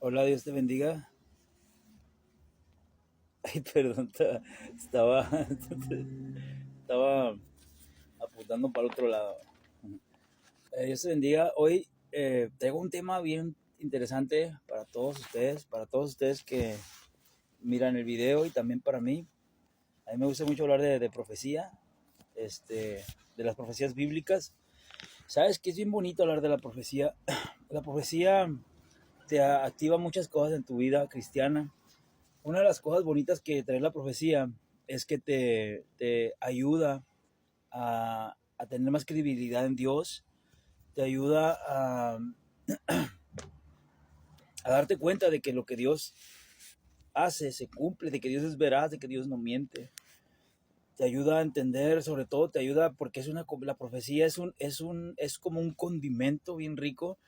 Hola, Dios te bendiga. Ay, perdón, estaba, estaba apuntando para el otro lado. Dios te bendiga. Hoy traigo un tema bien interesante para todos ustedes que miran el video y también para mí. A mí me gusta mucho hablar de profecía, de las profecías bíblicas. ¿Sabes que es bien bonito hablar de la profecía? La profecía te activa muchas cosas en tu vida cristiana. Una de las cosas bonitas que trae la profecía es que te ayuda a tener más credibilidad en Dios, te ayuda a darte cuenta de que lo que Dios hace se cumple, de que Dios es veraz, de que Dios no miente. Te ayuda a entender, sobre todo te ayuda porque la profecía es como un condimento bien rico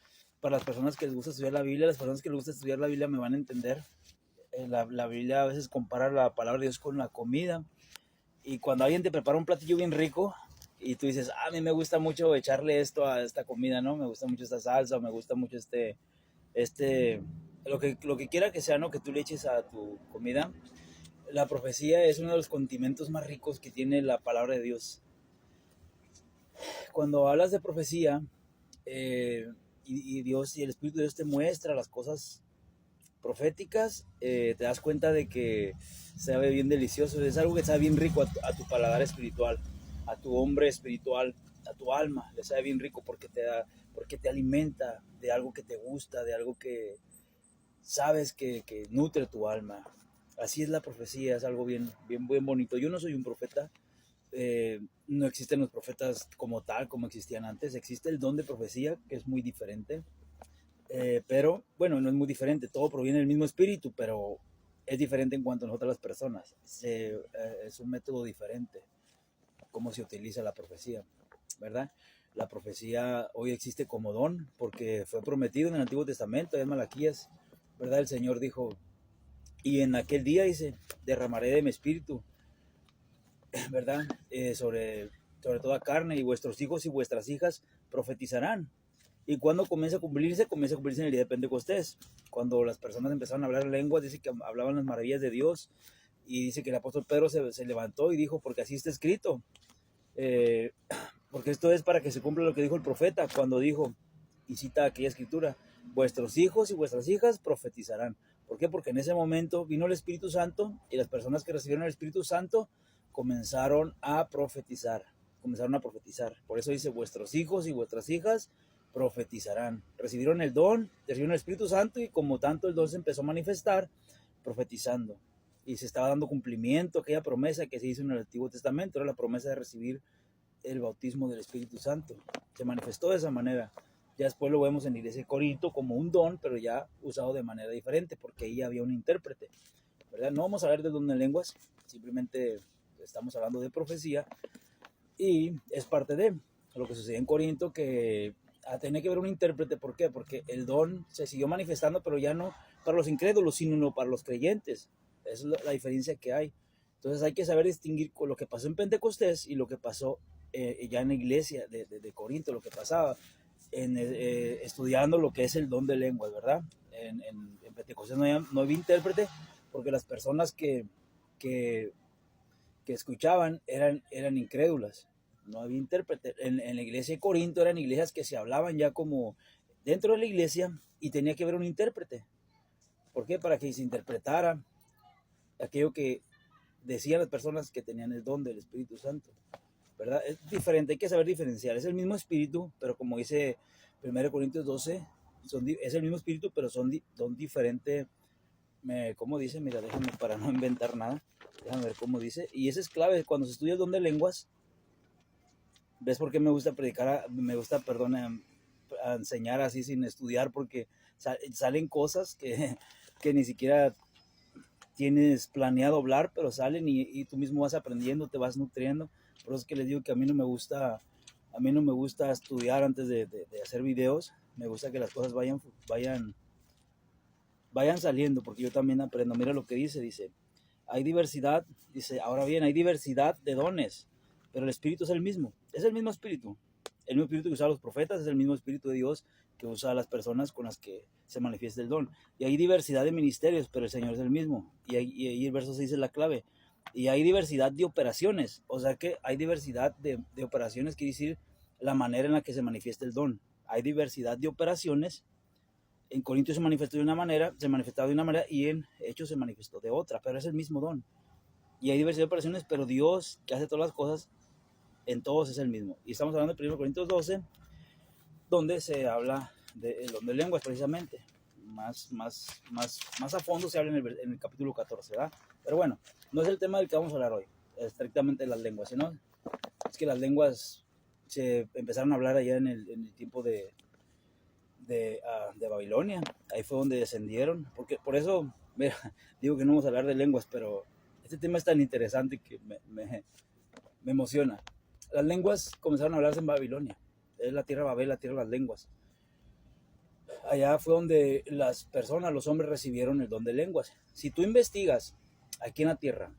para las personas que les gusta estudiar la Biblia. Las personas que les gusta estudiar la Biblia me van a entender. La Biblia a veces compara la palabra de Dios con la comida. Y cuando alguien te prepara un platillo bien rico y tú dices, a mí me gusta mucho echarle esto a esta comida, ¿no? Me gusta mucho esta salsa, me gusta mucho este, lo que quiera que sea, ¿no? Que tú le eches a tu comida. La profecía es uno de los condimentos más ricos que tiene la palabra de Dios. Cuando hablas de profecía, y Dios y el Espíritu de Dios te muestra las cosas proféticas, te das cuenta de que sabe bien delicioso, es algo que sabe bien rico a tu paladar espiritual, a tu hombre espiritual, a tu alma, le sabe bien rico porque te alimenta de algo que te gusta, de algo que sabes que nutre tu alma. Así es la profecía, es algo bien bonito. Yo no soy un profeta, no existen los profetas como tal, como existían antes. Existe el don de profecía, que es muy diferente. Pero bueno, no es muy diferente, todo proviene del mismo espíritu, pero es diferente en cuanto a nosotras las personas. Es un método diferente, cómo se utiliza la profecía, ¿verdad? La profecía hoy existe como don porque fue prometido en el Antiguo Testamento, en Malaquías, ¿verdad? El Señor dijo, y en aquel día dice, derramaré de mi espíritu, ¿verdad? Sobre toda carne, y vuestros hijos y vuestras hijas profetizarán. Y cuando comienza a cumplirse en el día de Pentecostés. Cuando las personas empezaron a hablar lenguas, dice que hablaban las maravillas de Dios. Y dice que el apóstol Pedro se levantó y dijo, porque así está escrito. Eh, porque esto es para que se cumpla lo que dijo el profeta cuando dijo, y cita aquella escritura, vuestros hijos y vuestras hijas profetizarán. ¿Por qué? Porque en ese momento vino el Espíritu Santo y las personas que recibieron el Espíritu Santo comenzaron a profetizar. Comenzaron a profetizar. Por eso dice, vuestros hijos y vuestras hijas profetizarán. Recibieron el don, recibieron el Espíritu Santo y como tanto el don se empezó a manifestar profetizando. Y se estaba dando cumplimiento a aquella promesa que se hizo en el Antiguo Testamento, era la promesa de recibir el bautismo del Espíritu Santo. Se manifestó de esa manera. Ya después lo vemos en la iglesia de Corinto como un don, pero ya usado de manera diferente, porque ahí había un intérprete, ¿verdad? No vamos a hablar de don de lenguas, simplemente estamos hablando de profecía y es parte de lo que sucedió en Corinto, que tenía que haber un intérprete. ¿Por qué? Porque el don se siguió manifestando, pero ya no para los incrédulos, sino para los creyentes. Esa es la diferencia que hay. Entonces hay que saber distinguir con lo que pasó en Pentecostés y lo que pasó ya en la iglesia de Corinto, lo que pasaba estudiando lo que es el don de lenguas, ¿verdad? En Pentecostés no había intérprete porque las personas que, que escuchaban eran incrédulas, no había intérprete. En la iglesia de Corinto eran iglesias que se hablaban ya como dentro de la iglesia y tenía que haber un intérprete. ¿Por qué? Para que se interpretara aquello que decían las personas que tenían el don del Espíritu Santo, ¿verdad? Es diferente, hay que saber diferenciar. Es el mismo espíritu, pero como dice 1 Corintios 12, es el mismo espíritu, pero son diferentes. ¿Cómo dice? Mira, déjame para no inventar nada. Déjame ver cómo dice. Y eso es clave. Cuando se estudia el don de lenguas, ¿ves por qué me gusta predicar? Me gusta, perdón, a enseñar así sin estudiar, porque salen cosas que ni siquiera tienes planeado hablar, pero salen y tú mismo vas aprendiendo, te vas nutriendo. Por eso es que les digo que a mí no me gusta estudiar antes de hacer videos. Me gusta que las cosas vayan saliendo, porque yo también aprendo. Mira lo que dice, hay diversidad, dice, ahora bien, hay diversidad de dones, pero el espíritu es el mismo espíritu que usaba los profetas, es el mismo espíritu de Dios que usa a las personas con las que se manifiesta el don. Y hay diversidad de ministerios, pero el Señor es el mismo. Y ahí el verso 6 es la clave. Y hay diversidad de operaciones, o sea que hay diversidad de operaciones, quiere decir la manera en la que se manifiesta el don. Hay diversidad de operaciones. En Corintios se manifestó de una manera, se manifestaba de una manera, y en Hechos se manifestó de otra, pero es el mismo don. Y hay diversidad de operaciones, pero Dios, que hace todas las cosas, en todos es el mismo. Y estamos hablando de 1 Corintios 12, donde se habla del don de lenguas precisamente. Más a fondo se habla en el capítulo 14, ¿verdad? Pero bueno, no es el tema del que vamos a hablar hoy, estrictamente las lenguas, sino es que las lenguas se empezaron a hablar allá en el tiempo de Babilonia. Ahí fue donde descendieron, porque por eso, mira, digo que no vamos a hablar de lenguas, pero este tema es tan interesante que me emociona. Las lenguas comenzaron a hablarse en Babilonia, es la tierra de Babel, la tierra de las lenguas. Allá fue donde las personas, los hombres, recibieron el don de lenguas. Si tú investigas aquí en la tierra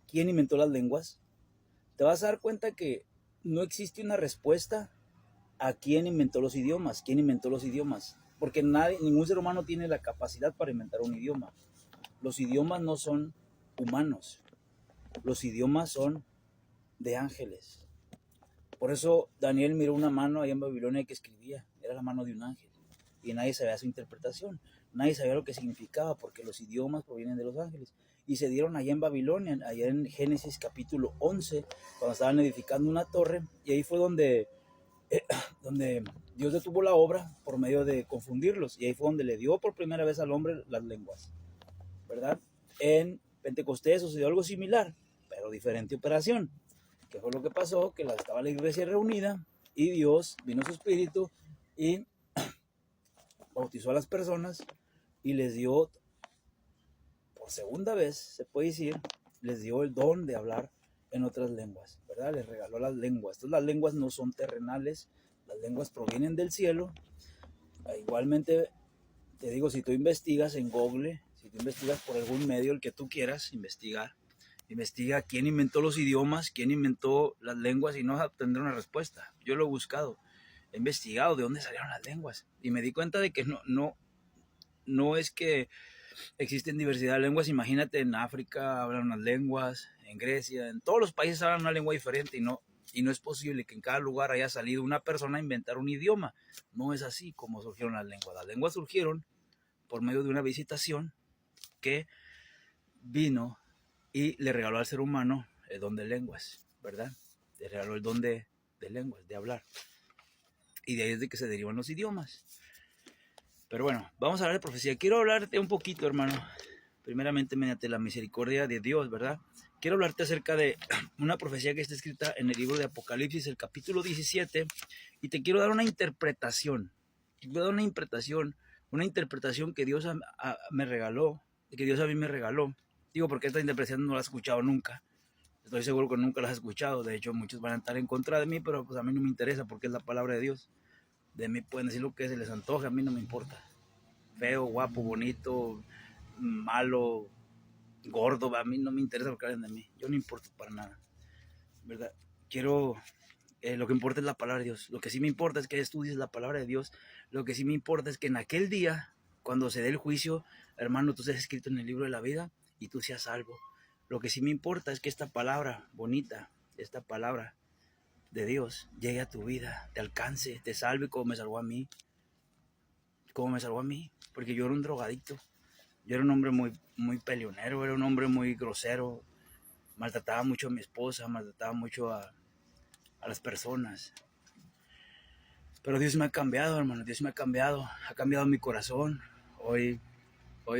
quién inventó las lenguas, te vas a dar cuenta que no existe una respuesta a quién inventó los idiomas, porque ningún ser humano tiene la capacidad para inventar un idioma. Los idiomas no son humanos, los idiomas son de ángeles. Por eso Daniel miró una mano allá en Babilonia que escribía, era la mano de un ángel, y nadie sabía su interpretación, nadie sabía lo que significaba, porque los idiomas provienen de los ángeles. Y se dieron allá en Babilonia, allá en Génesis capítulo 11, cuando estaban edificando una torre, y ahí fue donde Dios detuvo la obra por medio de confundirlos, y ahí fue donde le dio por primera vez al hombre las lenguas, ¿verdad? En Pentecostés sucedió algo similar, pero diferente operación. ¿Qué fue lo que pasó? Que estaba la iglesia reunida y Dios vino su espíritu y bautizó a las personas y les dio, por segunda vez, se puede decir, les dio el don de hablar en otras lenguas, ¿verdad? Les regaló las lenguas. Entonces las lenguas no son terrenales, las lenguas provienen del cielo. Igualmente, te digo, si tú investigas en Google, si tú investigas por algún medio, el que tú quieras investiga quién inventó los idiomas, quién inventó las lenguas, y no vas a obtener una respuesta. Yo lo he buscado, he investigado de dónde salieron las lenguas y me di cuenta de que no es que existen diversidad de lenguas. Imagínate, en África hablan unas lenguas, en Grecia, en todos los países hablan una lengua diferente, y no es posible que en cada lugar haya salido una persona a inventar un idioma. No es así como surgieron las lenguas. Las lenguas surgieron por medio de una visitación que vino y le regaló al ser humano el don de lenguas, ¿verdad? Le regaló el don de lenguas, de hablar. Y de ahí es de que se derivan los idiomas. Pero bueno, vamos a hablar de profecía. Quiero hablarte un poquito, hermano, primeramente mediante la misericordia de Dios, ¿verdad? Quiero hablarte acerca de una profecía que está escrita en el libro de Apocalipsis, el capítulo 17, y te quiero dar una interpretación. Te quiero dar una interpretación que Dios me regaló, que Dios a mí me regaló. Digo, porque esta interpretación no la has escuchado nunca. Estoy seguro que nunca la has escuchado. De hecho, muchos van a estar en contra de mí, pero pues a mí no me interesa porque es la palabra de Dios. De mí pueden decir lo que se les antoje, a mí no me importa. Feo, guapo, bonito, malo, gordo, a mí no me interesa lo que hablen de mí. Yo no importo para nada, ¿verdad? Lo que importa es la palabra de Dios. Lo que sí me importa es que estudies la palabra de Dios. Lo que sí me importa es que en aquel día, cuando se dé el juicio, hermano, tú seas escrito en el libro de la vida y tú seas salvo. Lo que sí me importa es que esta palabra bonita, esta palabra de Dios, llegue a tu vida, te alcance, te salve como me salvó a mí. Porque yo era un drogadicto. Yo era un hombre muy peleonero, era un hombre muy grosero. Maltrataba mucho a mi esposa, maltrataba mucho a las personas. Pero Dios me ha cambiado, hermano, Dios me ha cambiado mi corazón. Hoy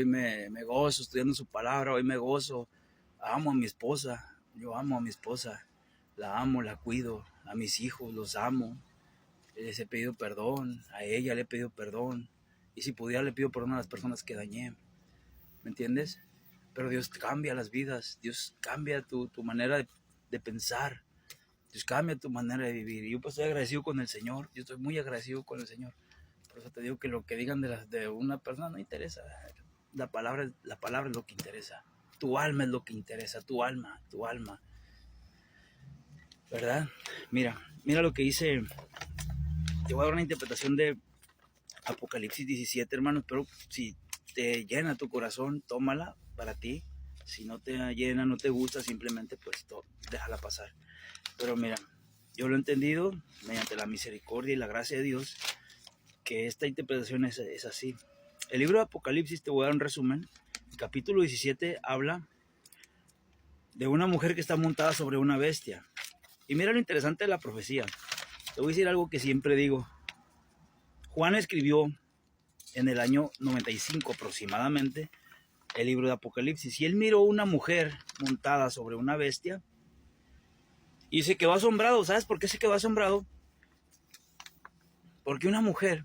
me gozo estudiando su palabra, hoy me gozo. Amo a mi esposa, yo amo a mi esposa, la amo, la cuido, a mis hijos los amo. Les he pedido perdón, a ella le he pedido perdón, y si pudiera le pido perdón a las personas que dañé, ¿me entiendes? Pero Dios cambia las vidas, Dios cambia tu manera de pensar, Dios cambia tu manera de vivir. Y yo pues estoy agradecido con el Señor, yo estoy muy agradecido con el Señor. Por eso te digo que lo que digan de una persona no interesa. La palabra es lo que interesa. Tu alma es lo que interesa, tu alma, ¿verdad? Mira lo que dice te voy a dar una interpretación de Apocalipsis 17, hermanos, pero si te llena tu corazón, tómala para ti. Si no te llena, no te gusta, simplemente pues déjala pasar. Pero mira, yo lo he entendido mediante la misericordia y la gracia de Dios, que esta interpretación es así. El libro de Apocalipsis, te voy a dar un resumen. El capítulo 17 habla de una mujer que está montada sobre una bestia. Y mira lo interesante de la profecía. Te voy a decir algo que siempre digo. Juan escribió en el año 95 aproximadamente el libro de Apocalipsis, y él miró una mujer montada sobre una bestia y se quedó asombrado. ¿Sabes por qué se quedó asombrado? Porque una mujer,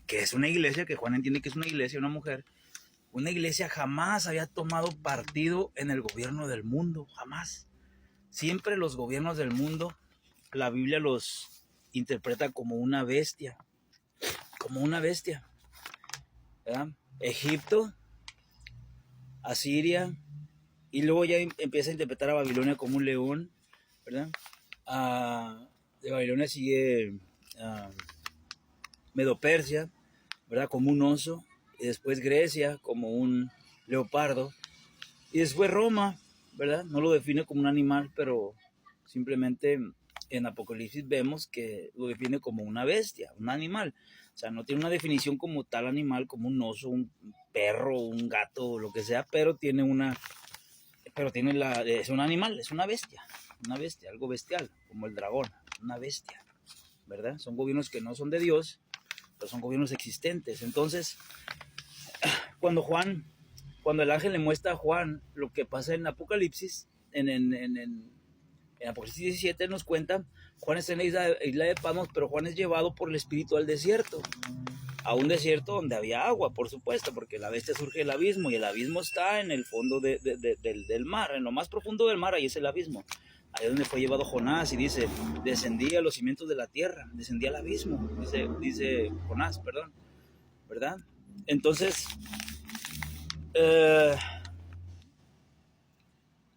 que es una iglesia, que Juan entiende que es una iglesia, una iglesia jamás había tomado partido en el gobierno del mundo, jamás. Siempre los gobiernos del mundo, la Biblia los interpreta como una bestia, ¿verdad? Egipto, Asiria, y luego ya empieza a interpretar a Babilonia como un león, ¿verdad? De Babilonia sigue Medo-Persia, ¿verdad? Como un oso, y después Grecia como un leopardo, y después Roma, ¿verdad? No lo define como un animal, pero simplemente en Apocalipsis vemos que lo define como una bestia, un animal. O sea, no tiene una definición como tal animal, como un oso, un perro, un gato, o lo que sea, pero tiene es un animal, es una bestia, algo bestial, como el dragón, una bestia, ¿verdad? Son gobiernos que no son de Dios, pero son gobiernos existentes. Entonces, cuando el ángel le muestra a Juan lo que pasa en Apocalipsis, en Apocalipsis 17 nos cuenta, Juan está en la isla de Patmos, pero Juan es llevado por el Espíritu al desierto, a un desierto donde había agua, por supuesto, porque la bestia surge del abismo, y el abismo está en el fondo del mar, en lo más profundo del mar, ahí es el abismo. Ahí es donde fue llevado Jonás, y dice, descendí a los cimientos de la tierra, descendí al abismo, dice Jonás, perdón, ¿verdad? Entonces,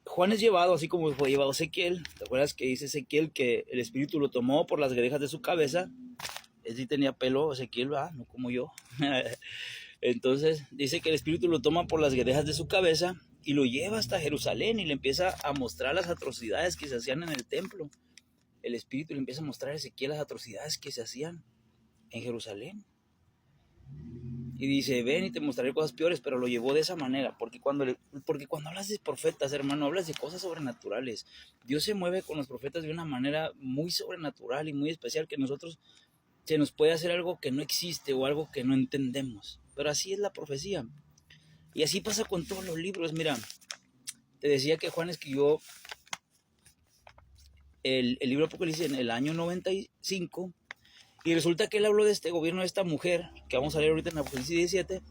Juan es llevado, así como fue llevado Ezequiel. ¿Te acuerdas que dice Ezequiel que el Espíritu lo tomó por las grejas de su cabeza? Él sí tenía pelo, Ezequiel, ¿verdad? No como yo. Entonces dice que el Espíritu lo toma por las grejas de su cabeza y lo lleva hasta Jerusalén y le empieza a mostrar las atrocidades que se hacían en el templo. El Espíritu le empieza a mostrar a Ezequiel las atrocidades que se hacían en Jerusalén. Y dice, ven y te mostraré cosas peores, pero lo llevó de esa manera, porque cuando hablas de profetas, hermano, hablas de cosas sobrenaturales. Dios se mueve con los profetas de una manera muy sobrenatural y muy especial, que nosotros se nos puede hacer algo que no existe o algo que no entendemos. Pero así es la profecía. Y así pasa con todos los libros. Mira, te decía que Juan escribió el libro de Apocalipsis en el año 95. Y resulta que él habló de este gobierno de esta mujer, que vamos a leer ahorita en Apocalipsis 17,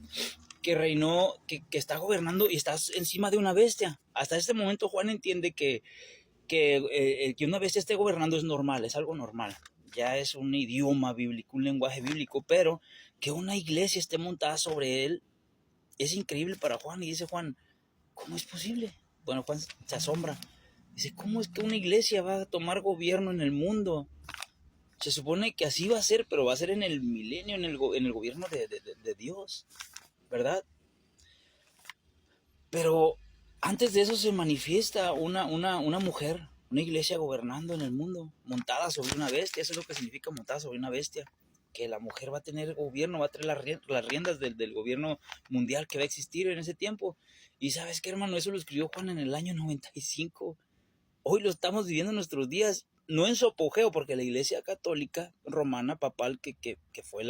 que reinó, que está gobernando y está encima de una bestia. Hasta este momento Juan entiende que una bestia esté gobernando es normal, es algo normal. Ya es un idioma bíblico, un lenguaje bíblico, pero que una iglesia esté montada sobre él es increíble para Juan. Y dice Juan, ¿cómo es posible? Bueno, Juan se asombra. Dice, ¿cómo es que una iglesia va a tomar gobierno en el mundo? Se supone que así va a ser, pero va a ser en el milenio, en el gobierno de Dios, ¿verdad? Pero antes de eso se manifiesta una mujer, una iglesia gobernando en el mundo, montada sobre una bestia. Eso es lo que significa montada sobre una bestia. Que la mujer va a tener gobierno, va a tener las riendas del gobierno mundial que va a existir en ese tiempo. Y ¿sabes qué, hermano? Eso lo escribió Juan en el año 95. Hoy lo estamos viviendo en nuestros días, no en su apogeo, porque la iglesia católica romana papal, que fue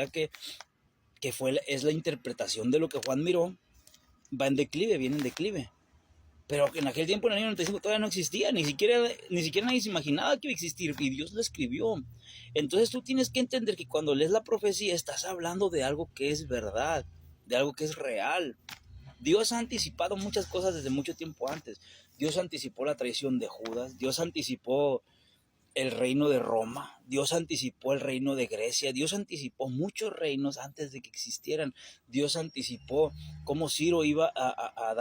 es la interpretación de lo que Juan miró, va en declive, viene en declive. Pero en aquel tiempo, en el año 95, todavía no existía, ni siquiera nadie se imaginaba que iba a existir, y Dios lo escribió. Entonces tú tienes que entender que cuando lees la profecía estás hablando de algo que es verdad, de algo que es real. Dios ha anticipado muchas cosas desde mucho tiempo antes. Dios anticipó la traición de Judas, Dios anticipó el reino de Roma, Dios anticipó el reino de Grecia, Dios anticipó muchos reinos antes de que existieran. Dios anticipó cómo Ciro iba a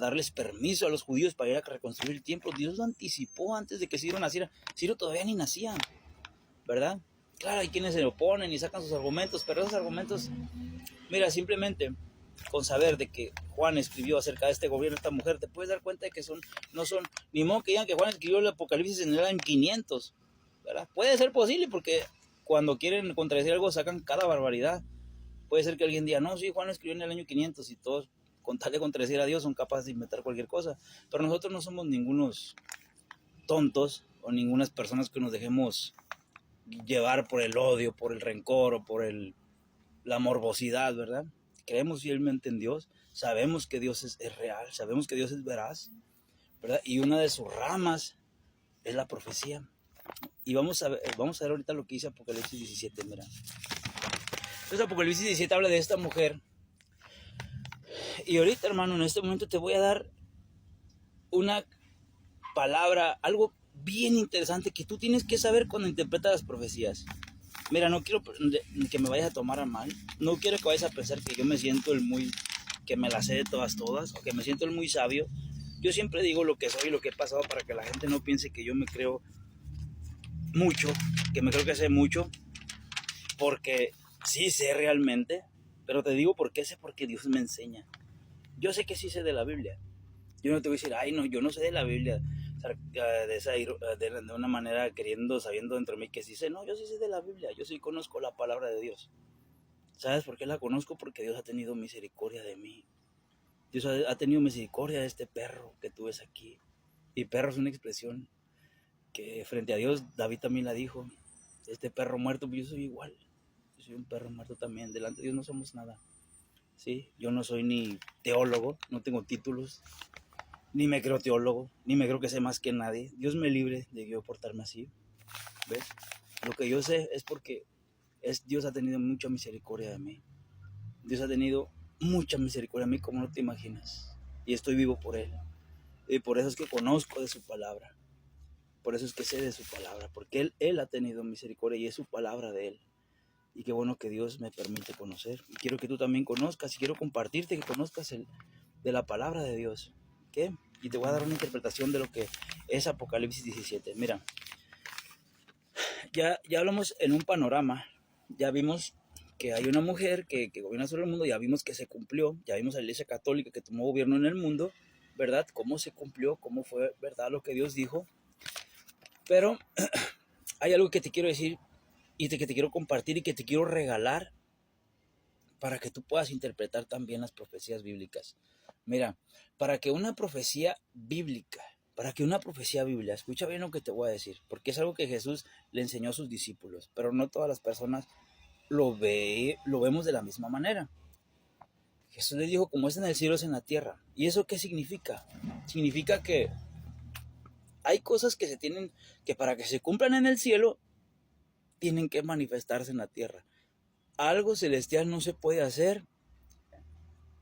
darles permiso a los judíos para ir a reconstruir el templo. Dios lo anticipó antes de que Ciro naciera. Ciro todavía ni nacía, ¿verdad? Claro, hay quienes se oponen y sacan sus argumentos, pero esos argumentos, mira, simplemente con saber de que Juan escribió acerca de este gobierno, esta mujer, te puedes dar cuenta de que no son, ni modo que digan que Juan escribió el Apocalipsis en el año 500, ¿verdad? Puede ser posible porque cuando quieren contradecir algo sacan cada barbaridad. Puede ser que alguien diga, no, sí, Juan escribió en el año 500 y todos, con tal de contradecir a Dios, son capaces de inventar cualquier cosa. Pero nosotros no somos ningunos tontos o ningunas personas que nos dejemos llevar por el odio, por el rencor o por la morbosidad, ¿verdad? Creemos fielmente en Dios, sabemos que Dios es real, sabemos que Dios es veraz, ¿verdad? Y una de sus ramas es la profecía. Y vamos a ver ahorita lo que dice Apocalipsis 17, mira. Entonces Apocalipsis 17 habla de esta mujer. Y ahorita, hermano, en este momento te voy a dar una palabra, algo bien interesante que tú tienes que saber cuando interpretas las profecías. Mira, no quiero que me vayas a tomar a mal. No quiero que vayas a pensar que yo me siento que me la sé de todas, o que me siento el muy sabio. Yo siempre digo lo que soy y lo que he pasado para que la gente no piense que yo me creo mucho, que me creo que sé mucho, porque sí sé realmente, pero te digo por qué sé, porque Dios me enseña. Yo sé que sí sé de la Biblia. Yo no te voy a decir, ay, no, yo no sé de la Biblia, de una manera sabiendo dentro de mí que sí sé. No, yo sí sé de la Biblia, yo sí conozco la palabra de Dios. ¿Sabes por qué la conozco? Porque Dios ha tenido misericordia de mí. Dios ha tenido misericordia de este perro que tú ves aquí. Y perro es una expresión que frente a Dios, David también la dijo. Este perro muerto, pues yo soy igual. Yo soy un perro muerto también. Delante de Dios no somos nada. ¿Sí? Yo no soy ni teólogo, no tengo títulos, ni me creo teólogo, ni me creo que sé más que nadie. Dios me libre de yo portarme así. ¿Ves? Lo que yo sé es porque Dios ha tenido mucha misericordia de mí. Dios ha tenido mucha misericordia de mí como no te imaginas. Y estoy vivo por Él. Y por eso es que conozco de su palabra. Por eso es que sé de su palabra. Porque Él ha tenido misericordia y es su palabra de Él. Y qué bueno que Dios me permite conocer. Y quiero que tú también conozcas y quiero compartirte que conozcas de la palabra de Dios. ¿Qué? Y te voy a dar una interpretación de lo que es Apocalipsis 17. Mira, ya hablamos en un panorama. Ya vimos que hay una mujer que gobierna sobre el mundo. Ya vimos que se cumplió. Ya vimos a la Iglesia Católica que tomó gobierno en el mundo. ¿Verdad? Cómo se cumplió, cómo fue, ¿verdad? Lo que Dios dijo. Pero hay algo que te quiero decir y que te quiero compartir y que te quiero regalar para que tú puedas interpretar también las profecías bíblicas. Mira, para que una profecía bíblica, escucha bien lo que te voy a decir, porque es algo que Jesús le enseñó a sus discípulos, pero no todas las personas lo vemos de la misma manera. Jesús les dijo, como es en el cielo, es en la tierra. ¿Y eso qué significa? Significa que hay cosas que para que se cumplan en el cielo, tienen que manifestarse en la tierra. Algo celestial no se puede hacer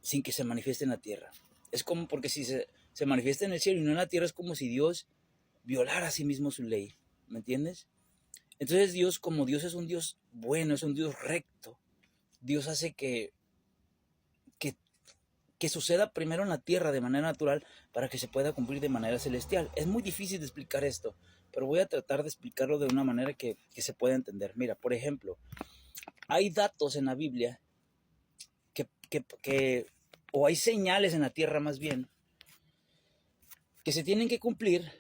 sin que se manifieste en la tierra. Es como porque si se manifiesta en el cielo y no en la tierra, es como si Dios violara a sí mismo su ley. ¿Me entiendes? Entonces Dios, como Dios es un Dios bueno, es un Dios recto, Dios hace que suceda primero en la tierra de manera natural para que se pueda cumplir de manera celestial. Es muy difícil de explicar esto, pero voy a tratar de explicarlo de una manera que se pueda entender. Mira, por ejemplo, hay datos en la Biblia o hay señales en la tierra más bien, que se tienen que cumplir,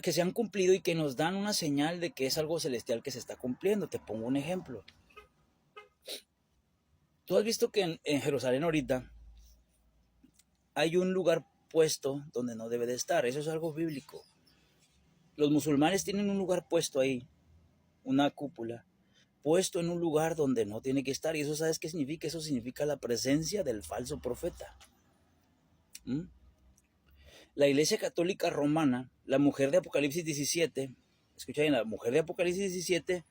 que se han cumplido y que nos dan una señal de que es algo celestial que se está cumpliendo. Te pongo un ejemplo. Tú has visto que en Jerusalén ahorita hay un lugar puesto donde no debe de estar. Eso es algo bíblico. Los musulmanes tienen un lugar puesto ahí, una cúpula, puesto en un lugar donde no tiene que estar. ¿Y eso sabes qué significa? Eso significa la presencia del falso profeta. La Iglesia Católica Romana, la mujer de Apocalipsis 17, escucha bien, la mujer de Apocalipsis 17,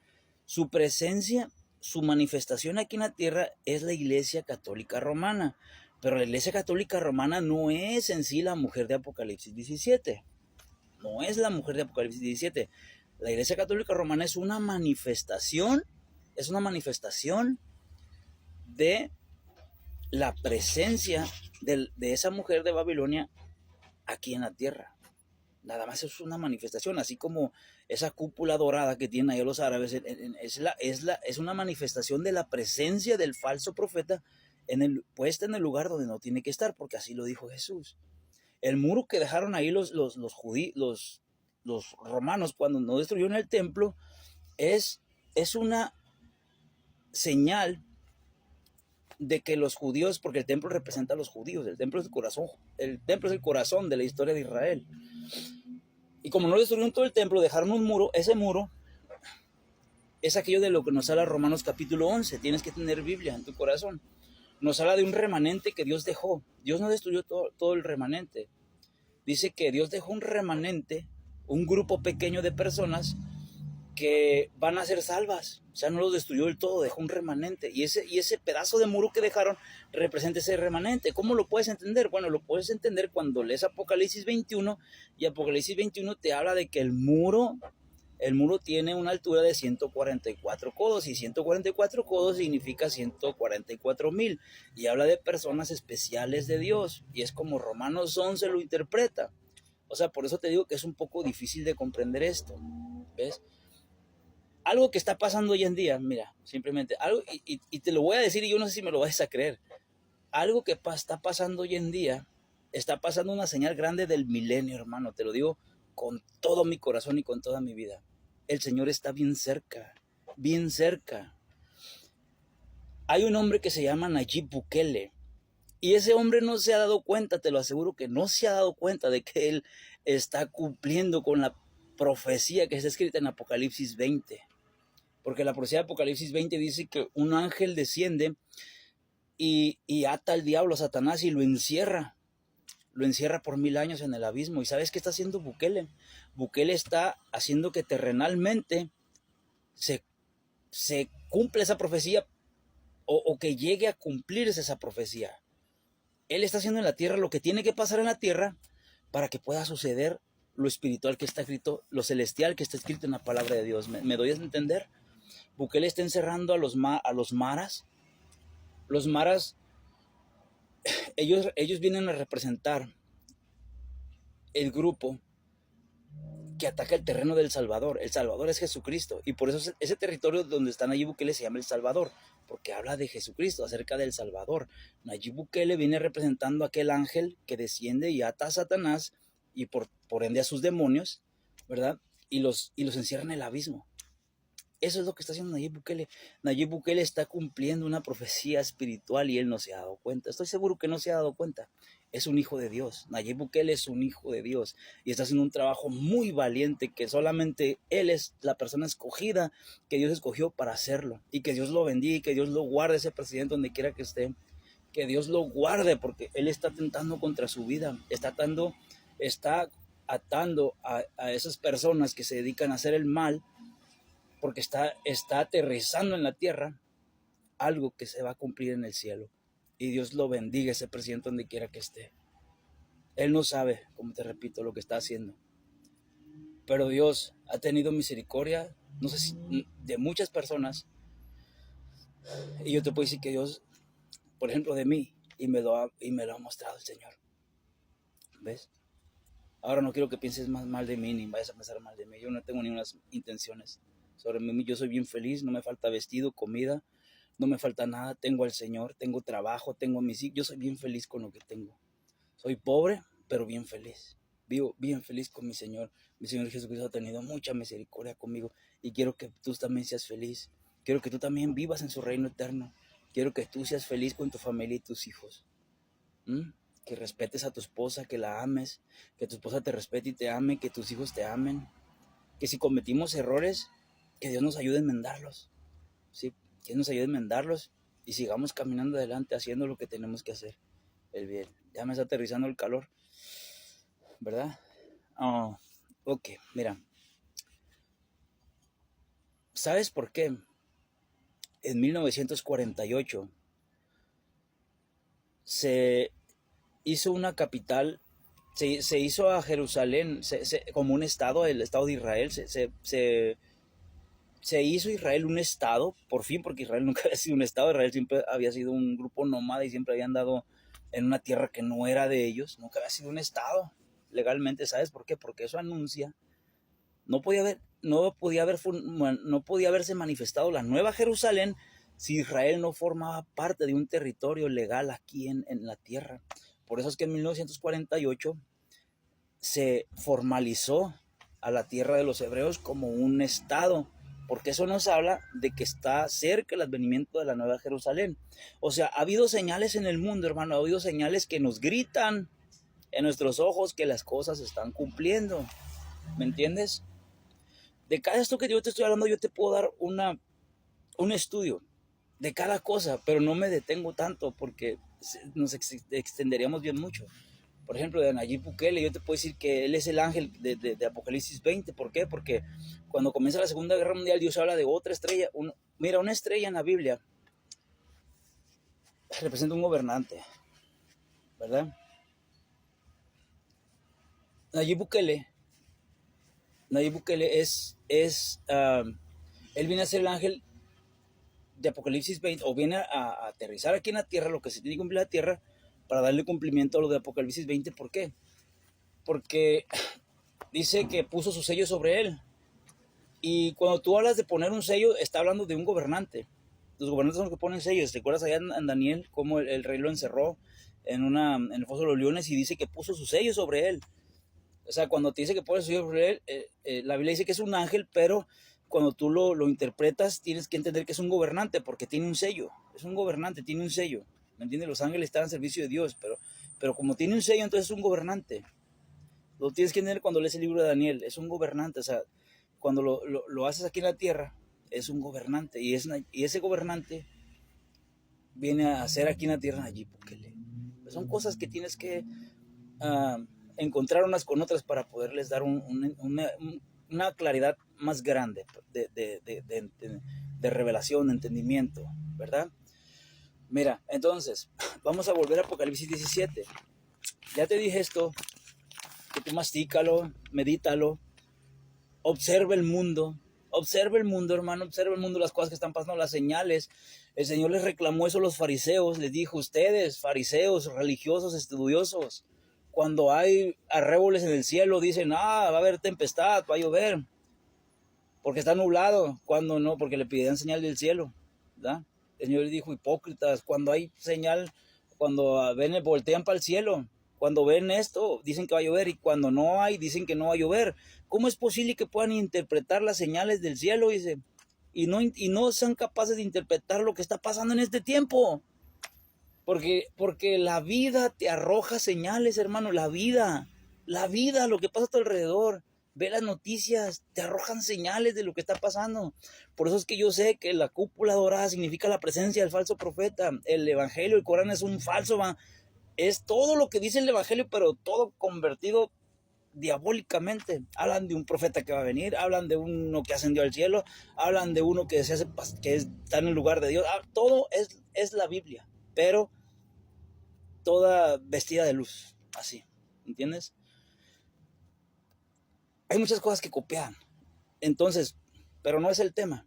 su presencia, su manifestación aquí en la tierra es la Iglesia Católica Romana. Pero la Iglesia Católica Romana no es en sí la mujer de Apocalipsis 17. No es la mujer de Apocalipsis 17. La Iglesia Católica Romana es una manifestación de la presencia de esa mujer de Babilonia aquí en la tierra. Nada más es una manifestación, así como esa cúpula dorada que tienen ahí los árabes, es una manifestación de la presencia del falso profeta puesta en el lugar donde no tiene que estar, porque así lo dijo Jesús. El muro que dejaron ahí los romanos cuando no destruyeron el templo es una señal de que los judíos, porque el templo representa a los judíos, el templo es el corazón de la historia de Israel. Y como no destruyeron todo el templo, dejaron un muro. Ese muro es aquello de lo que nos habla Romanos capítulo 11. Tienes que tener Biblia en tu corazón. Nos habla de un remanente que Dios dejó. Dios no destruyó todo el remanente. Dice que Dios dejó un remanente, un grupo pequeño de personas que van a ser salvas. O sea, no los destruyó del todo, dejó un remanente. Y ese pedazo de muro que dejaron representa ese remanente. ¿Cómo lo puedes entender? Bueno, lo puedes entender cuando lees Apocalipsis 21, y Apocalipsis 21 te habla de que el muro tiene una altura de 144 codos, y 144 codos significa 144,000, y habla de personas especiales de Dios, y es como Romanos 11 lo interpreta. O sea, por eso te digo que es un poco difícil de comprender esto, ¿ves? Algo que está pasando hoy en día, mira, simplemente, algo, y te lo voy a decir, y yo no sé si me lo vas a creer, algo que está pasando hoy en día, está pasando una señal grande del milenio, hermano, te lo digo con todo mi corazón y con toda mi vida. El Señor está bien cerca, bien cerca. Hay un hombre que se llama Nayib Bukele, y ese hombre no se ha dado cuenta, te lo aseguro que no se ha dado cuenta de que él está cumpliendo con la profecía que está escrita en Apocalipsis 20. Porque la profecía de Apocalipsis 20 dice que un ángel desciende y ata al diablo, a Satanás, y lo encierra por 1000 años en el abismo. ¿Y sabes qué está haciendo Bukele? Bukele está haciendo que terrenalmente se cumpla esa profecía, o que llegue a cumplirse esa profecía. Él está haciendo en la tierra lo que tiene que pasar en la tierra para que pueda suceder lo espiritual que está escrito, lo celestial que está escrito en la palabra de Dios. ¿Me doy a entender? Bukele está encerrando a los maras. Los maras, ellos vienen a representar el grupo que ataca el terreno del Salvador. El Salvador es Jesucristo, y por eso ese territorio donde está Nayib Bukele se llama El Salvador, porque habla de Jesucristo, acerca del Salvador. Nayib Bukele viene representando a aquel ángel que desciende y ata a Satanás, y por ende a sus demonios, ¿verdad? Y los encierra en el abismo. Eso es lo que está haciendo Nayib Bukele. Nayib Bukele está cumpliendo una profecía espiritual y él no se ha dado cuenta. Estoy seguro que no se ha dado cuenta. Es un hijo de Dios. Nayib Bukele es un hijo de Dios y está haciendo un trabajo muy valiente, que solamente él es la persona escogida que Dios escogió para hacerlo. Y que Dios lo bendiga y que Dios lo guarde, ese presidente, donde quiera que esté. Que Dios lo guarde, porque él está atentando contra su vida. Está atando a esas personas que se dedican a hacer el mal, porque está aterrizando en la tierra algo que se va a cumplir en el cielo. Y Dios lo bendiga, ese presidente, donde quiera que esté. Él no sabe, como te repito, lo que está haciendo. Pero Dios ha tenido misericordia, no sé si de muchas personas. Y yo te puedo decir que Dios, por ejemplo, de mí, y me lo ha mostrado el Señor. ¿Ves? Ahora no quiero que pienses más mal de mí, ni vayas a pensar mal de mí. Yo no tengo ninguna intenciones sobre mí. Yo soy bien feliz, no me falta vestido, comida, no me falta nada. Tengo al Señor, tengo trabajo, tengo a mis hijos. Yo soy bien feliz con lo que tengo. Soy pobre, pero bien feliz. Vivo bien feliz con mi Señor. Mi Señor Jesucristo ha tenido mucha misericordia conmigo, y quiero que tú también seas feliz. Quiero que tú también vivas en su reino eterno. Quiero que tú seas feliz con tu familia y tus hijos. Que respetes a tu esposa, que la ames, que tu esposa te respete y te ame, que tus hijos te amen. Que si cometimos errores, que Dios nos ayude a enmendarlos. ¿Sí? Que nos ayude a enmendarlos y sigamos caminando adelante haciendo lo que tenemos que hacer. El bien. Ya me está aterrizando el calor, ¿verdad? Oh, ok, mira. ¿Sabes por qué? En 1948 se hizo una capital, se hizo a Jerusalén como un estado, el Estado de Israel. Se hizo Israel un estado, por fin, porque Israel nunca había sido un estado. Israel siempre había sido un grupo nómada y siempre habían andado en una tierra que no era de ellos. Nunca había sido un estado. legalmente. ¿Sabes por qué? Porque eso anuncia, no podía haberse manifestado la Nueva Jerusalén si Israel no formaba parte de un territorio legal aquí en la tierra. Por eso es que en 1948 se formalizó a la tierra de los hebreos como un estado, porque eso nos habla de que está cerca el advenimiento de la Nueva Jerusalén. O sea, ha habido señales en el mundo, hermano, ha habido señales que nos gritan en nuestros ojos que las cosas se están cumpliendo. ¿Me entiendes? De cada esto que yo te estoy hablando, yo te puedo dar un estudio de cada cosa, pero no me detengo tanto porque nos extenderíamos bien mucho. Por ejemplo, de Nayib Bukele, yo te puedo decir que él es el ángel de Apocalipsis 20. ¿Por qué? Porque cuando comienza la Segunda Guerra Mundial, Dios habla de otra estrella. Mira, una estrella en la Biblia representa un gobernante, ¿verdad? Nayib Bukele él viene a ser el ángel de Apocalipsis 20, o viene a aterrizar aquí en la tierra, lo que se tiene que cumplir en la tierra, para darle cumplimiento a lo de Apocalipsis 20. ¿Por qué? Porque dice que puso su sello sobre él. Y cuando tú hablas de poner un sello, está hablando de un gobernante. Los gobernantes son los que ponen sellos. ¿Te acuerdas allá en Daniel cómo el rey lo encerró en el foso de los leones y dice que puso su sello sobre él? O sea, cuando te dice que pone su sello sobre él, la Biblia dice que es un ángel, pero cuando tú lo interpretas, tienes que entender que es un gobernante porque tiene un sello. Es un gobernante, tiene un sello. ¿Me entiendes? Los ángeles están al servicio de Dios, pero como tiene un sello, entonces es un gobernante. Lo tienes que entender cuando lees el libro de Daniel. Es un gobernante, o sea, cuando lo haces aquí en la tierra, es un gobernante. Y ese gobernante viene a hacer aquí en la tierra allí. Porque son cosas que tienes que encontrar unas con otras para poderles dar una claridad más grande de revelación, de entendimiento, ¿verdad? Mira, entonces, vamos a volver a Apocalipsis 17. Ya te dije esto, que tú mastícalo, medítalo, observa el mundo, hermano, observa el mundo, las cosas que están pasando, las señales. El Señor les reclamó eso a los fariseos, les dijo: ustedes, fariseos, religiosos, estudiosos, cuando hay arreboles en el cielo, dicen: va a haber tempestad, va a llover, porque está nublado. Cuando no, porque le pidieron señal del cielo, ¿verdad? El Señor les dijo: hipócritas, cuando hay señal, cuando ven, voltean para el cielo. Cuando ven esto, dicen que va a llover, y cuando no hay, dicen que no va a llover. ¿Cómo es posible que puedan interpretar las señales del cielo? Dice, y no sean capaces de interpretar lo que está pasando en este tiempo. Porque la vida te arroja señales, hermano. La vida, lo que pasa a tu alrededor. Ve las noticias, te arrojan señales de lo que está pasando. Por eso es que yo sé que la cúpula dorada significa la presencia del falso profeta. El evangelio, el Corán es un falso. Es todo lo que dice el evangelio, pero todo convertido diabólicamente. Hablan de un profeta que va a venir, hablan de uno que ascendió al cielo, hablan de uno que está en el lugar de Dios. Todo es la Biblia, pero toda vestida de luz, así, ¿entiendes? Hay muchas cosas que copian, entonces, pero no es el tema.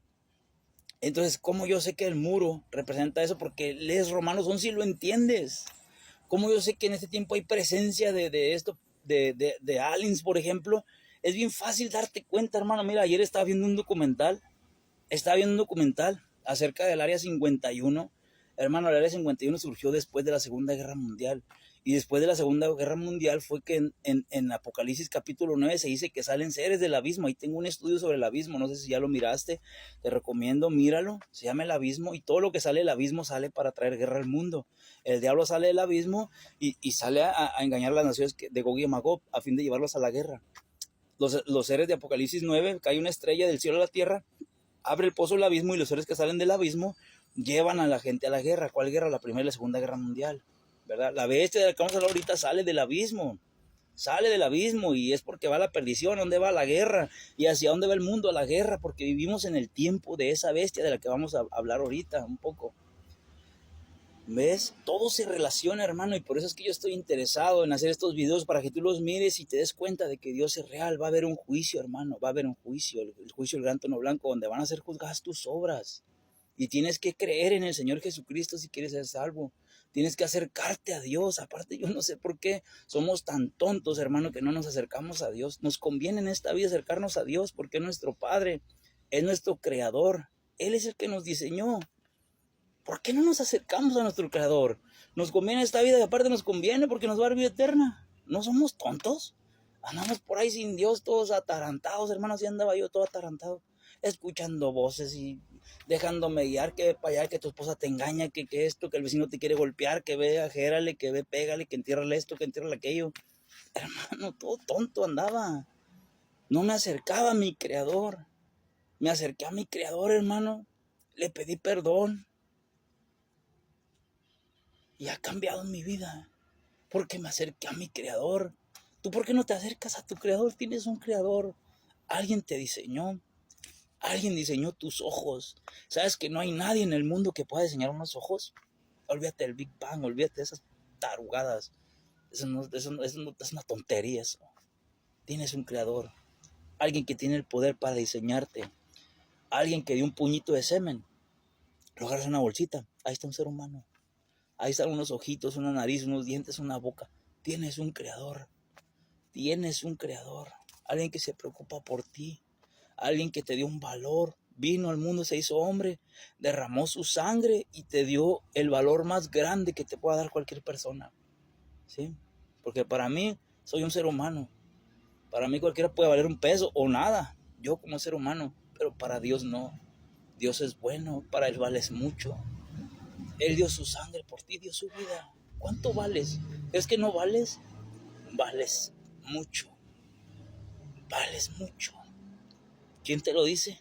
Entonces, ¿cómo yo sé que el muro representa eso? Porque lees Romanos 11 y lo entiendes. ¿Cómo yo sé que en este tiempo hay presencia de esto, de aliens, por ejemplo? Es bien fácil darte cuenta, hermano. Mira, ayer estaba viendo un documental acerca del Área 51. Hermano, el Área 51 surgió después de la Segunda Guerra Mundial. Y después de la Segunda Guerra Mundial fue que en Apocalipsis capítulo 9 se dice que salen seres del abismo. Ahí tengo un estudio sobre el abismo, no sé si ya lo miraste, te recomiendo, míralo. Se llama El Abismo, y todo lo que sale del abismo sale para traer guerra al mundo. El diablo sale del abismo y sale a engañar a las naciones de Gog y Magog a fin de llevarlos a la guerra. Los seres de Apocalipsis 9, cae una estrella del cielo a la tierra, abre el pozo del abismo, y los seres que salen del abismo llevan a la gente a la guerra. ¿Cuál guerra? La Primera y la Segunda Guerra Mundial, ¿verdad? La bestia de la que vamos a hablar ahorita sale del abismo, y es porque va a la perdición. ¿A dónde va? La guerra. ¿Y hacia dónde va el mundo? A la guerra, porque vivimos en el tiempo de esa bestia de la que vamos a hablar ahorita un poco. ¿Ves? Todo se relaciona, hermano, y por eso es que yo estoy interesado en hacer estos videos, para que tú los mires y te des cuenta de que Dios es real. Va a haber un juicio, hermano, va a haber un juicio, el juicio del gran trono blanco, donde van a ser juzgadas tus obras. Y tienes que creer en el Señor Jesucristo si quieres ser salvo. Tienes que acercarte a Dios. Aparte, yo no sé por qué somos tan tontos, hermano, que no nos acercamos a Dios. Nos conviene en esta vida acercarnos a Dios porque es nuestro Padre, es nuestro Creador. Él es el que nos diseñó. ¿Por qué no nos acercamos a nuestro Creador? Nos conviene esta vida y aparte nos conviene porque nos va a dar vida eterna. ¿No somos tontos? Andamos por ahí sin Dios, todos atarantados, hermanos. Y andaba yo todo atarantado, escuchando voces y dejándome guiar, que para allá, que tu esposa te engaña, que esto, que el vecino te quiere golpear, que ve, ajérale, que ve, pégale, que entiérrale esto, que entiérrale aquello. Hermano, todo tonto andaba. No me acercaba a mi Creador. Me acerqué a mi Creador, hermano. Le pedí perdón. Y ha cambiado mi vida. Porque me acerqué a mi Creador. ¿Tú por qué no te acercas a tu Creador? Tienes un Creador. Alguien te diseñó. Alguien diseñó tus ojos. ¿Sabes que no hay nadie en el mundo que pueda diseñar unos ojos? Olvídate del Big Bang, olvídate de esas tarugadas. Eso es una tontería eso. Tienes un Creador. Alguien que tiene el poder para diseñarte. Alguien que dio un puñito de semen. Lo agarras en una bolsita. Ahí está un ser humano. Ahí están unos ojitos, una nariz, unos dientes, una boca. Tienes un Creador. Tienes un Creador. Alguien que se preocupa por ti. Alguien que te dio un valor. Vino al mundo, se hizo hombre, derramó su sangre y te dio el valor más grande que te pueda dar cualquier persona. ¿Sí? Porque para mí soy un ser humano. Para mí cualquiera puede valer un peso o nada. Yo como ser humano. Pero para Dios no. Dios es bueno. Para Él vales mucho. Él dio su sangre por ti, dio su vida. ¿Cuánto vales? ¿Crees que no vales? Vales mucho. Vales mucho. ¿Quién te lo dice?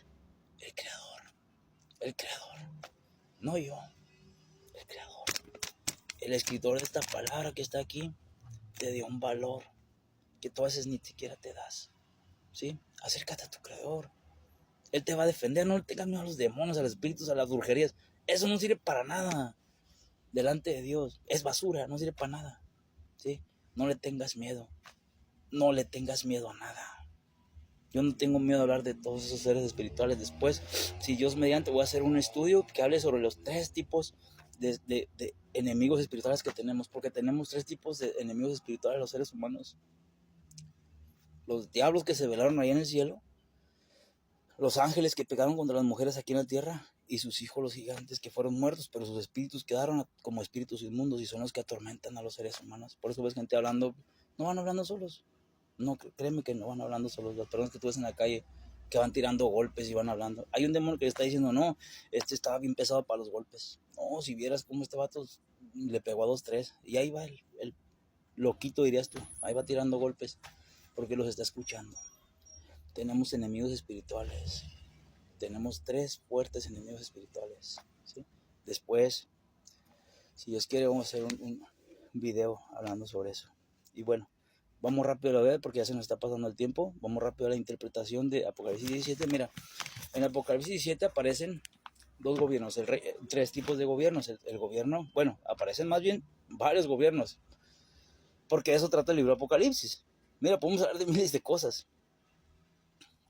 El Creador. El Creador. No yo. El Creador. El escritor de esta palabra que está aquí te dio un valor que tú a veces ni siquiera te das. ¿Sí? Acércate a tu Creador. Él te va a defender. No le tengas miedo a los demonios, a los espíritus, a las brujerías. Eso no sirve para nada delante de Dios. Es basura, no sirve para nada. ¿Sí? No le tengas miedo. No le tengas miedo a nada. Yo no tengo miedo de hablar de todos esos seres espirituales. Después, si Dios mediante, voy a hacer un estudio que hable sobre los 3 tipos de enemigos espirituales que tenemos. Porque tenemos 3 tipos de enemigos espirituales los seres humanos. Los diablos que se velaron ahí en el cielo. Los ángeles que pecaron contra las mujeres aquí en la tierra. Y sus hijos los gigantes que fueron muertos. Pero sus espíritus quedaron como espíritus inmundos. Y son los que atormentan a los seres humanos. Por eso ves gente hablando. No van hablando solos. No, créeme que no van hablando solos. Las personas que tú ves en la calle que van tirando golpes y van hablando. Hay un demonio que le está diciendo, no, este estaba bien pesado para los golpes. No, si vieras cómo este vato le pegó a 2, 3. Y ahí va el loquito, dirías tú. Ahí va tirando golpes porque los está escuchando. Tenemos enemigos espirituales. Tenemos 3 fuertes enemigos espirituales. ¿Sí? Después, si Dios quiere, vamos a hacer un video hablando sobre eso. Y bueno, vamos rápido a ver porque ya se nos está pasando el tiempo. Vamos rápido a la interpretación de Apocalipsis 17. Mira, en Apocalipsis 17 aparecen 2 gobiernos, 3 tipos de gobiernos. El gobierno, bueno, aparecen más bien varios gobiernos. Porque de eso trata el libro de Apocalipsis. Mira, podemos hablar de miles de cosas.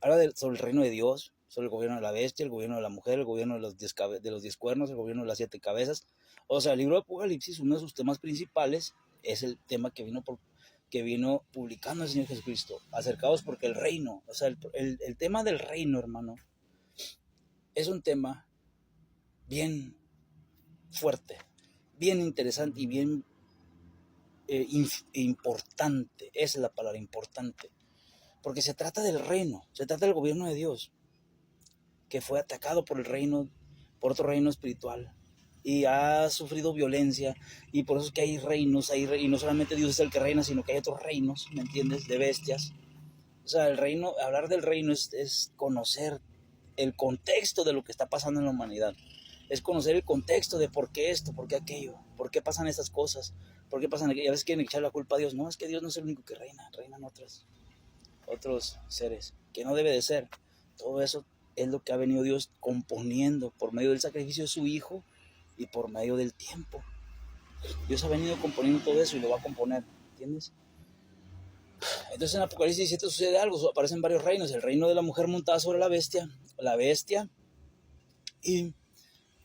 Habla sobre el reino de Dios, sobre el gobierno de la bestia, el gobierno de la mujer, el gobierno de los 10 cuernos, el gobierno de las 7 cabezas. O sea, el libro de Apocalipsis, uno de sus temas principales, es el tema que vino publicando el Señor Jesucristo. Acercados porque el reino, o sea, el tema del reino, hermano, es un tema bien fuerte, bien interesante y bien importante. Esa es la palabra, importante. Porque se trata del reino, se trata del gobierno de Dios, que fue atacado por otro reino espiritual, y ha sufrido violencia, y por eso es que hay reinos, y no solamente Dios es el que reina, sino que hay otros reinos, ¿me entiendes?, de bestias. O sea, el reino, hablar del reino es conocer el contexto de lo que está pasando en la humanidad, es conocer el contexto de por qué esto, por qué aquello, por qué pasan esas cosas, por qué pasan aquello. A veces quieren echar la culpa a Dios. No, es que Dios no es el único que reina, reinan otros seres, que no debe de ser. Todo eso es lo que ha venido Dios componiendo por medio del sacrificio de su Hijo y por medio del tiempo. Dios ha venido componiendo todo eso y lo va a componer, ¿entiendes? Entonces en Apocalipsis 17 sucede algo, aparecen varios reinos, el reino de la mujer montada sobre la bestia, y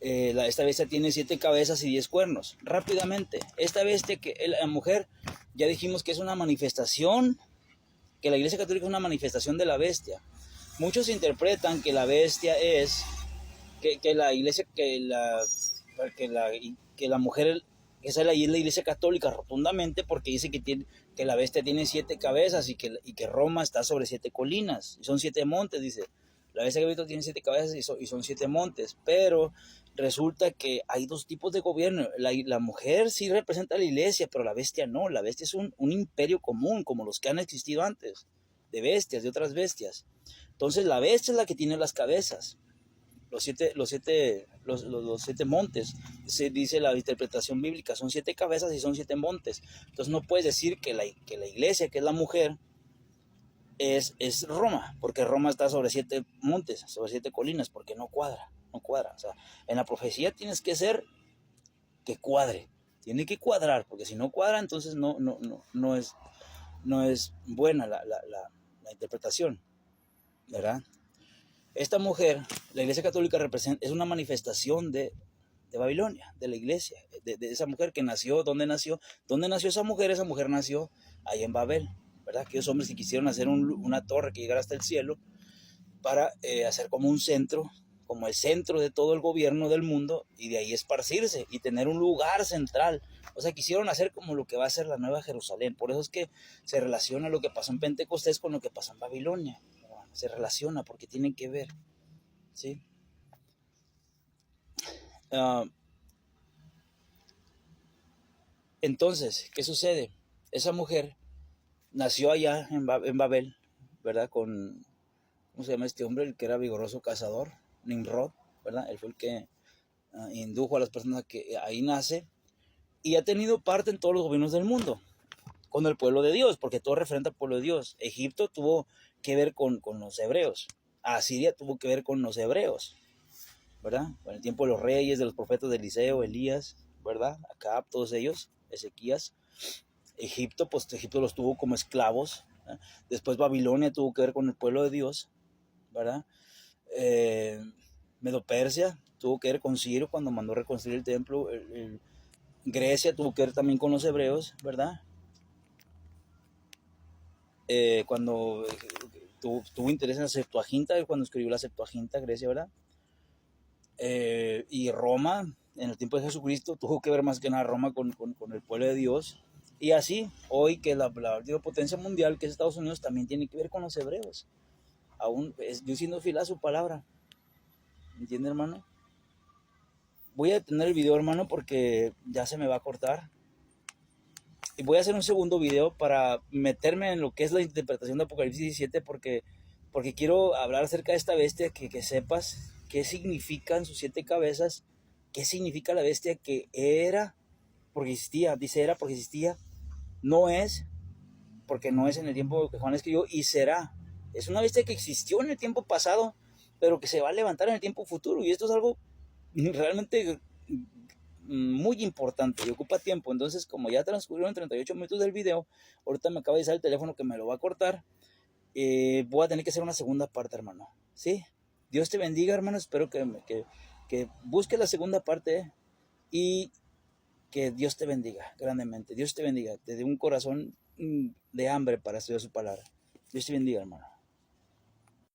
Esta bestia tiene 7 cabezas y 10 cuernos. Rápidamente, esta bestia, que la mujer, ya dijimos que es una manifestación, que la Iglesia Católica es una manifestación de la bestia. Muchos interpretan que la bestia es, que la Iglesia, que la mujer, esa es la Iglesia Católica rotundamente, porque dice que la bestia tiene 7 cabezas y que Roma está sobre 7 colinas, y son 7 montes, dice. La bestia que tiene 7 cabezas y son 7 montes, pero resulta que hay 2 tipos de gobierno. La mujer sí representa a la iglesia, pero la bestia no. La bestia es un imperio común, como los que han existido antes, de bestias, de otras bestias. Entonces la bestia es la que tiene las cabezas, los siete montes. Se dice la interpretación bíblica, son 7 cabezas y son 7 montes. Entonces no puedes decir que la iglesia, que es la mujer, es Roma, porque Roma está sobre 7 montes, sobre 7 colinas, porque no cuadra. O sea, en la profecía tienes que ser que cuadre, tiene que cuadrar, porque si no cuadra, entonces no es buena la interpretación, ¿verdad? Esta mujer, la Iglesia Católica es una manifestación de Babilonia, de la iglesia, de esa mujer que nació. ¿Dónde nació? ¿Dónde nació esa mujer? Esa mujer nació ahí en Babel, ¿verdad? Aquellos hombres que quisieron hacer una torre que llegara hasta el cielo para hacer como un centro, como el centro de todo el gobierno del mundo, y de ahí esparcirse y tener un lugar central. O sea, quisieron hacer como lo que va a ser la Nueva Jerusalén. Por eso es que se relaciona lo que pasó en Pentecostés con lo que pasó en Babilonia. Se relaciona porque tienen que ver, ¿sí? Entonces, ¿qué sucede? Esa mujer nació allá en Babel, ¿verdad? ¿Cómo se llama este hombre? El que era vigoroso cazador, Nimrod, ¿verdad? Él fue el que indujo a las personas que ahí nace, y ha tenido parte en todos los gobiernos del mundo, con el pueblo de Dios, porque todo referente al pueblo de Dios. Egipto tuvo que ver con los hebreos, Asiria tuvo que ver con los hebreos, ¿verdad? Con el tiempo de los reyes, de los profetas de Eliseo, Elías, ¿verdad? Acab, todos ellos, Ezequías. Egipto, pues Egipto los tuvo como esclavos, ¿verdad? Después Babilonia tuvo que ver con el pueblo de Dios, ¿verdad? Medo-Persia tuvo que ver con Ciro cuando mandó reconstruir el templo. Grecia tuvo que ver también con los hebreos, ¿verdad? Cuando tuvo interés en la Septuaginta, cuando escribió la Septuaginta, Grecia, ¿verdad? Y Roma, en el tiempo de Jesucristo, tuvo que ver más que nada Roma con el pueblo de Dios. Y así, hoy que la última potencia mundial, que es Estados Unidos, también tiene que ver con los hebreos. Aún Dios siendo fiel a su palabra. ¿Entiende, hermano? Voy a detener el video, hermano, porque ya se me va a cortar. Y voy a hacer un segundo video para meterme en lo que es la interpretación de Apocalipsis 17, porque quiero hablar acerca de esta bestia, que sepas qué significan sus 7 cabezas, qué significa la bestia, que era porque existía, dice era porque existía, no es porque no es en el tiempo que Juan escribió, y será. Es una bestia que existió en el tiempo pasado, pero que se va a levantar en el tiempo futuro, y esto es algo realmente muy importante y ocupa tiempo. Entonces, como ya transcurrieron 38 minutos del video, ahorita me acaba de salir el teléfono que me lo va a cortar. Voy a tener que hacer una segunda parte, hermano. ¿Sí? Dios te bendiga, hermano. Espero que busques la segunda parte, y que Dios te bendiga grandemente. Dios te bendiga. Te dé un corazón de hambre para estudiar su palabra. Dios te bendiga, hermano.